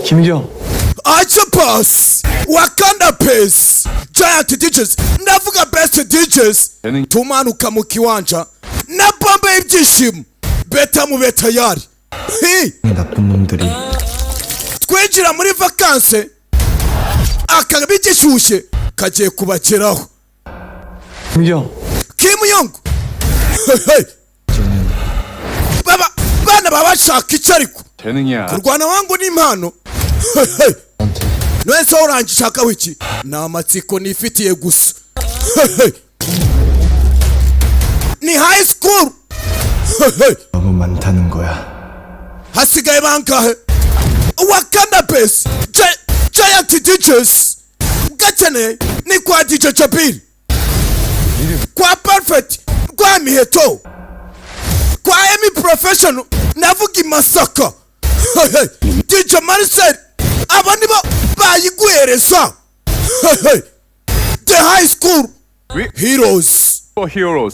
김경. Acha Pass, Wakanda Pace, Giant DJs, ndavuga best DJs, tumanuka mu kiwanja na bombe y'ibyishimo, beta mu beta yari. 나쁜 놈들이. twinjira muri vacances, akabi gishyushye kagiye kubakeraho. 김경. Kimyongo. bana babashaka icyo ariko. kurwana wangu ni impano. Nwese urangishaka wiki na amatsiko nifitiye gusa. Ni high school. 너무 많다는 거야. hasigaye bangahe? Wakanda Pace, Giant DJs, gakeneye ni kwa DJ Jabir, kwa Perfect, kwa Miheto, kwa Emi Professional, navuga i Masaka. DJ Marcel, aba nibo bayiguhereza. The high school heroes.